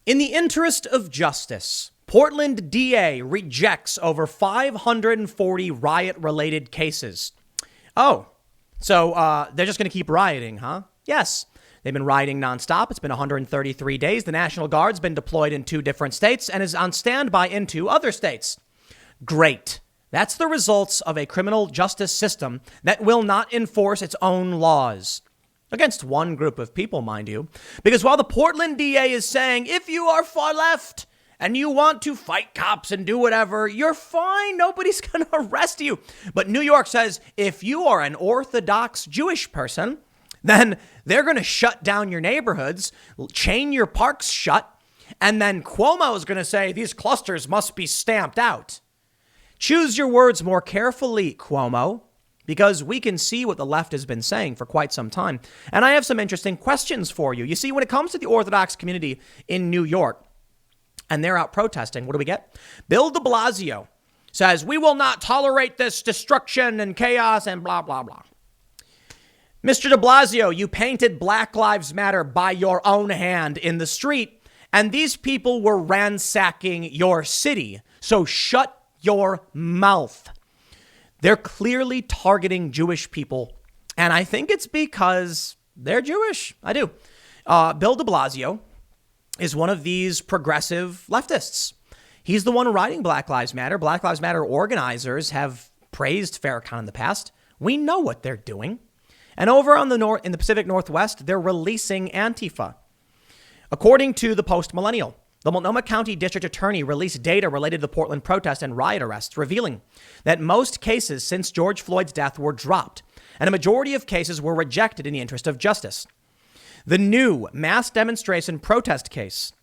In the interest of justice, Portland DA rejects over 540 riot-related cases. Oh, so they're just going to keep rioting, huh? Yes. They've been rioting nonstop. It's been 133 days. The National Guard's been deployed in 2 different states and is on standby in 2 other states. Great. That's the results of a criminal justice system that will not enforce its own laws. Against one group of people, mind you. Because while the Portland DA is saying, if you are far left and you want to fight cops and do whatever, you're fine. Nobody's going to arrest you. But New York says, if you are an Orthodox Jewish person, then they're going to shut down your neighborhoods, chain your parks shut, and then Cuomo is going to say these clusters must be stamped out. Choose your words more carefully, Cuomo, because we can see what the left has been saying for quite some time. And I have some interesting questions for you. You see, when it comes to the Orthodox community in New York, and they're out protesting, what do we get? Bill de Blasio says, we will not tolerate this destruction and chaos and blah, blah, blah. Mr. de Blasio, you painted Black Lives Matter by your own hand in the street, and these people were ransacking your city. So shut your mouth. They're clearly targeting Jewish people, and I think it's because they're Jewish. I do. Bill de Blasio is one of these progressive leftists. He's the one writing Black Lives Matter. Black Lives Matter organizers have praised Farrakhan in the past. We know what they're doing. And over on the in the Pacific Northwest, they're releasing Antifa. According to the Post-Millennial, the Multnomah County District Attorney released data related to the Portland protest and riot arrests, revealing that most cases since George Floyd's death were dropped, and a majority of cases were rejected in the interest of justice. The new mass demonstration protest case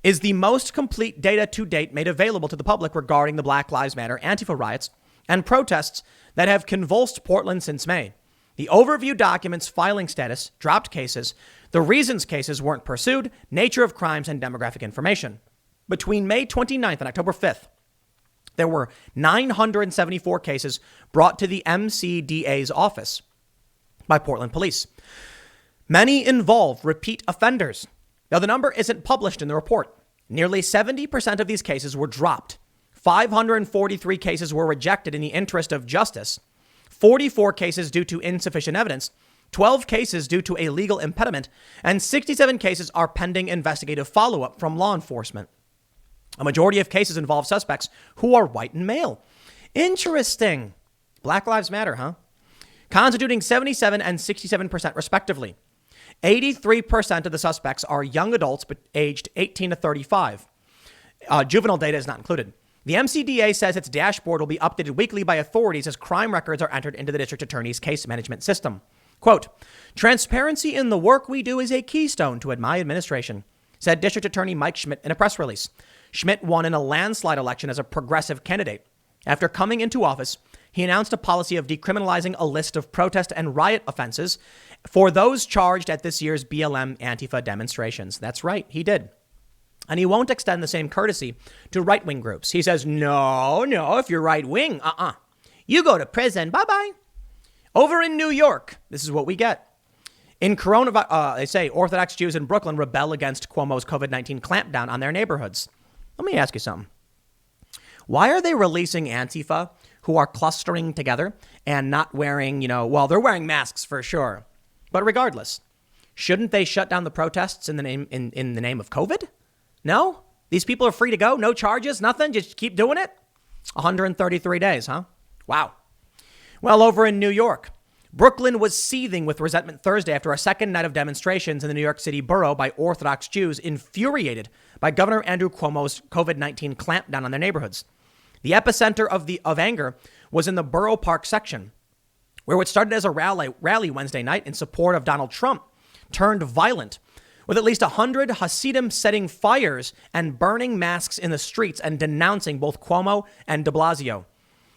is the most complete data to date made available to the public regarding the Black Lives Matter, Antifa riots, and protests that have convulsed Portland since May. The overview documents filing status, dropped cases, the reasons cases weren't pursued, nature of crimes, and demographic information. Between May 29th and October 5th, there were 974 cases brought to the MCDA's office by Portland police. Many involve repeat offenders. Now, the number isn't published in the report. Nearly 70% of these cases were dropped. 543 cases were rejected in the interest of justice. 44 cases due to insufficient evidence, 12 cases due to a legal impediment, and 67 cases are pending investigative follow-up from law enforcement. A majority of cases involve suspects who are white and male. Interesting. Black Lives Matter, huh? Constituting 77 and 67% respectively. 83% of the suspects are young adults but aged 18 to 35. Juvenile data is not included. The MCDA says its dashboard will be updated weekly by authorities as crime records are entered into the district attorney's case management system. Quote, transparency in the work we do is a keystone to my administration, said District Attorney Mike Schmidt in a press release. Schmidt won in a landslide election as a progressive candidate. After coming into office, he announced a policy of decriminalizing a list of protest and riot offenses for those charged at this year's BLM Antifa demonstrations. That's right, he did. And he won't extend the same courtesy to right-wing groups. He says, no, if you're right-wing, you go to prison, bye-bye. Over in New York, this is what we get. In coronavirus, they say Orthodox Jews in Brooklyn rebel against Cuomo's COVID-19 clampdown on their neighborhoods. Let me ask you something. Why are they releasing Antifa, who are clustering together and not wearing, they're wearing masks for sure. But regardless, shouldn't they shut down the protests in the name of COVID? No? These people are free to go? No charges? Nothing? Just keep doing it? 133 days, huh? Wow. Well, over in New York, Brooklyn was seething with resentment Thursday after a second night of demonstrations in the New York City borough by Orthodox Jews infuriated by Governor Andrew Cuomo's COVID-19 clampdown on their neighborhoods. The epicenter of anger was in the Borough Park section, where what started as a rally Wednesday night in support of Donald Trump turned violent, with at least 100 Hasidim setting fires and burning masks in the streets and denouncing both Cuomo and de Blasio.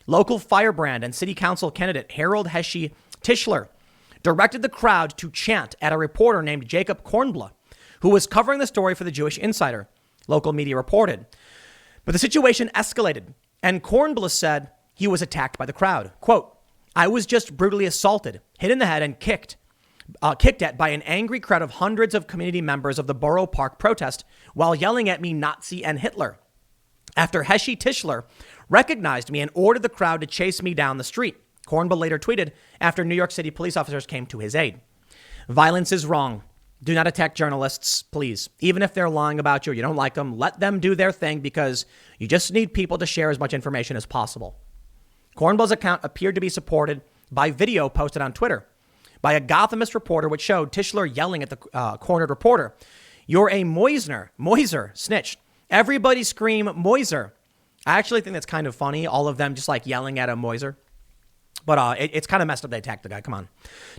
Local firebrand and city council candidate Harold Heshi Tischler directed the crowd to chant at a reporter named Jacob Kornbluh, who was covering the story for the Jewish Insider, local media reported. But the situation escalated, and Kornbluh said he was attacked by the crowd. Quote, I was just brutally assaulted, hit in the head and kicked. kicked at by an angry crowd of hundreds of community members of the Borough Park protest while yelling at me Nazi and Hitler. After Heshi Tischler recognized me and ordered the crowd to chase me down the street. Kornbluh later tweeted after New York City police officers came to his aid. Violence is wrong. Do not attack journalists, please. Even if they're lying about you or you don't like them, let them do their thing because you just need people to share as much information as possible. Kornbluh's account appeared to be supported by video posted on Twitter by a Gothamist reporter, which showed Tischler yelling at the cornered reporter, "You're a Moiser, snitch. Everybody scream Moiser." I actually think that's kind of funny, all of them just like yelling at a Moiser. But it's kind of messed up they attacked the guy. Come on.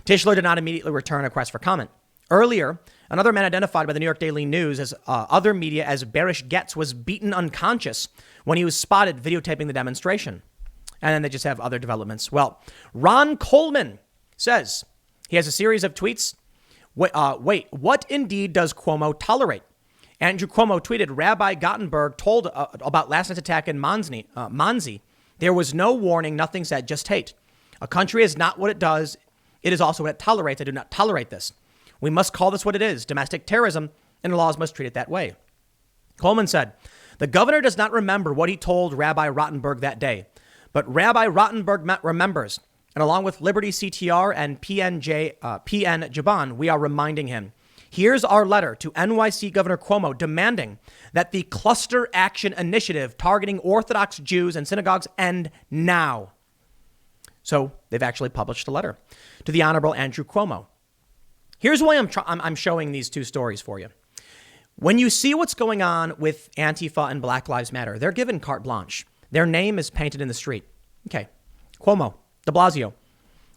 Tischler did not immediately return a request for comment. Earlier, another man identified by the New York Daily News as other media as Barish Getz was beaten unconscious when he was spotted videotaping the demonstration. And then they just have other developments. Well, Ron Coleman says he has a series of tweets. Wait, what indeed does Cuomo tolerate? Andrew Cuomo tweeted, Rabbi Gottenberg told about last night's attack in Monsey. There was no warning, nothing said, just hate. A country is not what it does. It is also what it tolerates. I do not tolerate this. We must call this what it is, domestic terrorism, and the laws must treat it that way. Coleman said, the governor does not remember what he told Rabbi Rottenberg that day, but Rabbi Rottenberg remembers. And along with Liberty CTR and PN Jaban, we are reminding him. Here's our letter to NYC Governor Cuomo demanding that the cluster action initiative targeting Orthodox Jews and synagogues end now. So they've actually published a letter to the Honorable Andrew Cuomo. Here's why I'm showing these two stories for you. When you see what's going on with Antifa and Black Lives Matter, they're given carte blanche. Their name is painted in the street. Okay, Cuomo, de Blasio,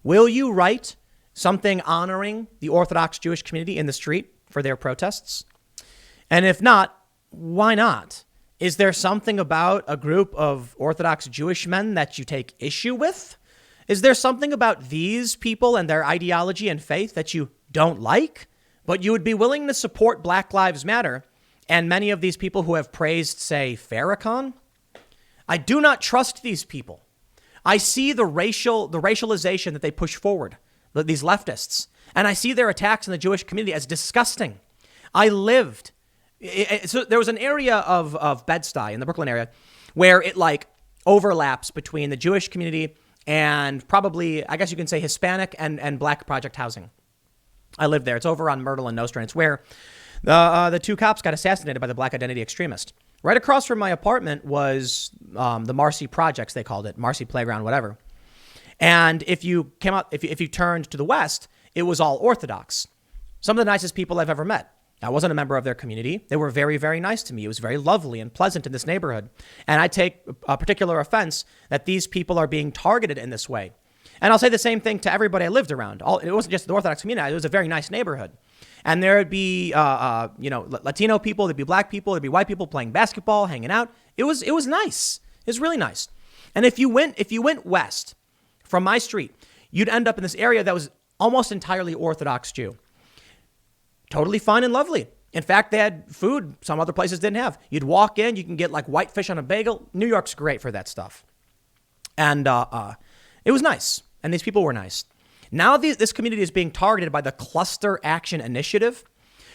will you write something honoring the Orthodox Jewish community in the street for their protests? And if not, why not? Is there something about a group of Orthodox Jewish men that you take issue with? Is there something about these people and their ideology and faith that you don't like, but you would be willing to support Black Lives Matter and many of these people who have praised, say, Farrakhan? I do not trust these people. I see the racialization that they push forward, these leftists, and I see their attacks on the Jewish community as disgusting. I lived, so there was an area of Bed-Stuy in the Brooklyn area where it like overlaps between the Jewish community and probably, I guess you can say, Hispanic and Black project housing. I lived there. It's over on Myrtle and Nostrand. It's where the two cops got assassinated by the Black identity extremist. Right across from my apartment was the Marcy Projects, they called it, Marcy Playground, whatever. And if you came out, if you turned to the west, it was all Orthodox. Some of the nicest people I've ever met. I wasn't a member of their community. They were very, very nice to me. It was very lovely and pleasant in this neighborhood. And I take a particular offense that these people are being targeted in this way. And I'll say the same thing to everybody I lived around. It wasn't just the Orthodox community. It was a very nice neighborhood. And there would be, Latino people, there'd be Black people, there'd be white people playing basketball, hanging out. It was nice. It was really nice. And if you went west from my street, you'd end up in this area that was almost entirely Orthodox Jew. Totally fine and lovely. In fact, they had food some other places didn't have. You'd walk in, you can get like white fish on a bagel. New York's great for that stuff. And it was nice. And these people were nice. Now this community is being targeted by the Cluster Action Initiative.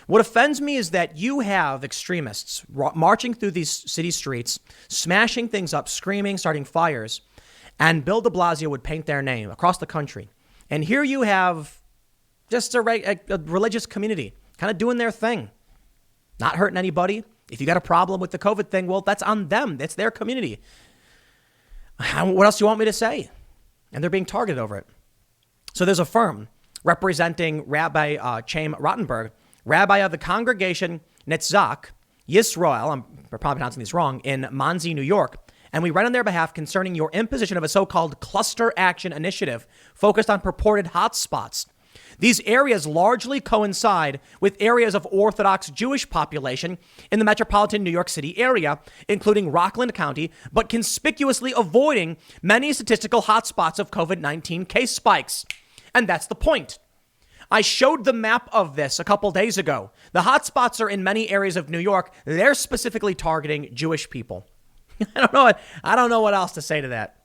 What offends me is that you have extremists marching through these city streets, smashing things up, screaming, starting fires, and Bill de Blasio would paint their name across the country. And here you have just a religious community kind of doing their thing, not hurting anybody. If you got a problem with the COVID thing, well, that's on them. That's their community. What else do you want me to say? And they're being targeted over it. So there's a firm representing Rabbi Chaim Rottenberg, rabbi of the congregation Netzach Yisrael, I'm probably pronouncing these wrong, in Monsey, New York. And we write on their behalf concerning your imposition of a so-called cluster action initiative focused on purported hotspots. These areas largely coincide with areas of Orthodox Jewish population in the metropolitan New York City area, including Rockland County, but conspicuously avoiding many statistical hotspots of COVID-19 case spikes. And that's the point. I showed the map of this a couple days ago. The hotspots are in many areas of New York. They're specifically targeting Jewish people. I don't know what else to say to that.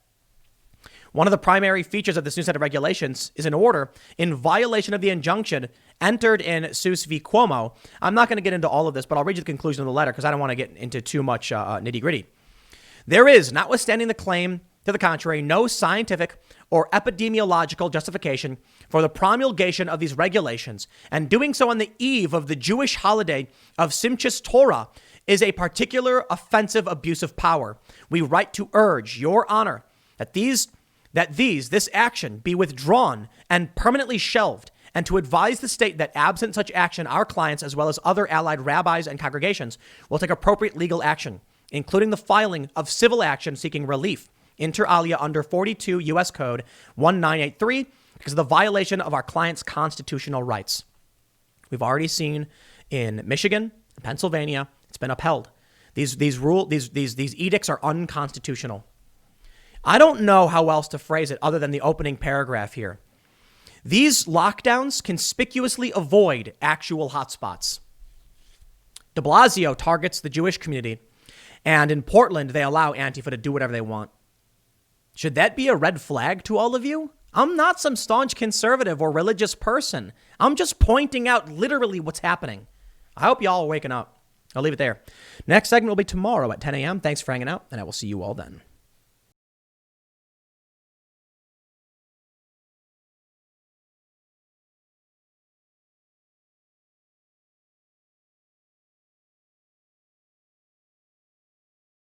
One of the primary features of this new set of regulations is an order in violation of the injunction entered in Seuss v. Cuomo. I'm not going to get into all of this, but I'll read you the conclusion of the letter because I don't want to get into too much nitty gritty. There is, notwithstanding the claim to the contrary, no scientific or epidemiological justification for the promulgation of these regulations, and doing so on the eve of the Jewish holiday of Simchas Torah is a particular offensive abuse of power. We write to urge your honor that this action be withdrawn and permanently shelved, and to advise the state that absent such action, our clients, as well as other allied rabbis and congregations, will take appropriate legal action, including the filing of civil action seeking relief, inter alia under 42 U.S. Code 1983, because of the violation of our clients' constitutional rights. We've already seen in Michigan, Pennsylvania, it's been upheld. These edicts are unconstitutional. I don't know how else to phrase it other than the opening paragraph here. These lockdowns conspicuously avoid actual hotspots. De Blasio targets the Jewish community, and in Portland, they allow Antifa to do whatever they want. Should that be a red flag to all of you? I'm not some staunch conservative or religious person. I'm just pointing out literally what's happening. I hope y'all are waking up. I'll leave it there. Next segment will be tomorrow at 10 a.m. Thanks for hanging out, and I will see you all then.